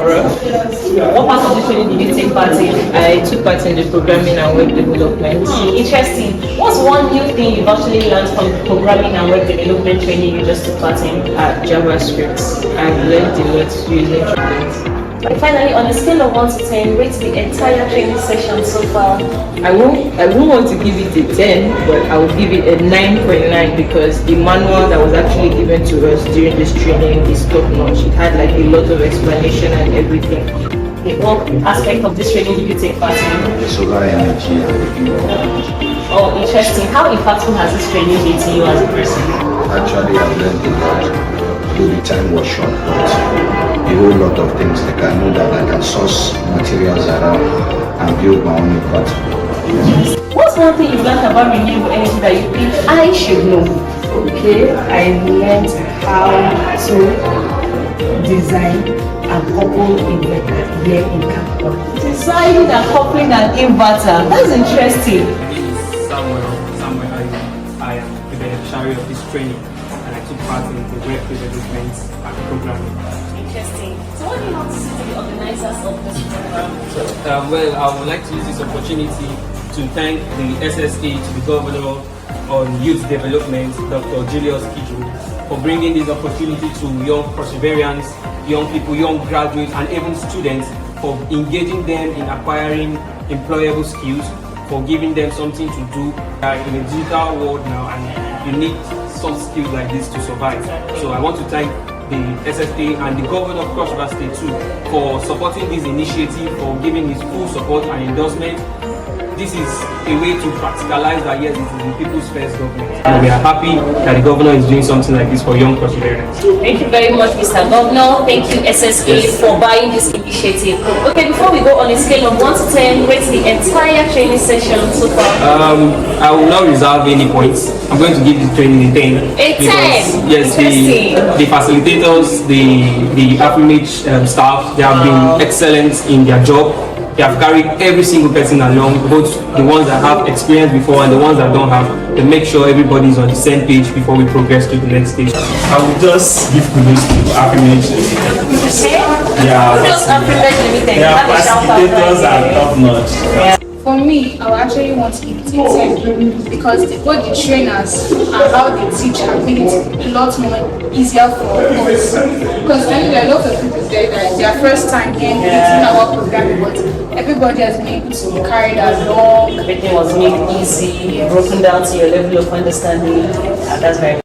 What part of the training did you take part in? I took part in the programming and web development. Interesting. What's one new thing you've actually learned from the programming and web development training you just took part in? JavaScript. I've learned a lot using Trainees. And finally, on a scale of 1 to 10, rate the entire training session so far. I won't want to give it a 10, but I will give it a 9.9 because the manual that was actually given to us during this training is top notch. It had like a lot of explanation and everything. What aspect of this training did you take part in? The solar energy and the renewable energy. Oh, interesting. How impactful has this training been to you as a person? Actually, I've learned a lot. Though the time was short, but a whole lot of things. Like I know that I can source materials around and build my own platform. What's one thing you've learned about renewable energy that you think I should know? Okay, I learned how to design and couple inverter here in Capital. Designing and coupling an inverter. That's interesting. Somewhere I am the beneficiary of this training, and I took part in the web development and programming. Interesting. So what do you want to say to the organizers of this program? Well, I would like to use this opportunity to thank the SSA, to the Governor on Youth Development, Dr. Julius Kijo, for bringing this opportunity to young Cross Riverians, young people, young graduates, and even students, for engaging them in acquiring employable skills, for giving them something to do. In a digital world now, and you need some skills like this to survive. So I want to thank the SSA and the Governor of Cross River State too for supporting this initiative, for giving his full support and endorsement. This is a way to practicalize that yes, this is the people's first government. And we are happy that the Governor is doing something like this for young Cross Riverians. Thank you very much, Mr. Governor. Thank you, SSA, for buying this initiative. Okay, before we go on a scale of 1 to 10, rate the entire training session so far. I will not reserve any points. I'm going to give the training a 10. A 10? Yes, the facilitators, the Afrimerge staff, they have been excellent in their job. They have carried every single person along, both the ones that have experience before and the ones that don't have, to make sure everybody is on the same page before we progress to the next stage. I will just give kudos to Afrimerge Limited. Okay? Yeah, Kudos Afrimerge Limited. their Have a shout out facilitators right are there. top notch. Yeah. For me, I would actually want to give it a 10 because both the trainers and how they teach have made it a lot more easier for us. Because I know there are a lot of people there that it's their first time getting into our program, but everybody has been able to be carried along. Everything was made easy, broken down to your level of understanding. That's very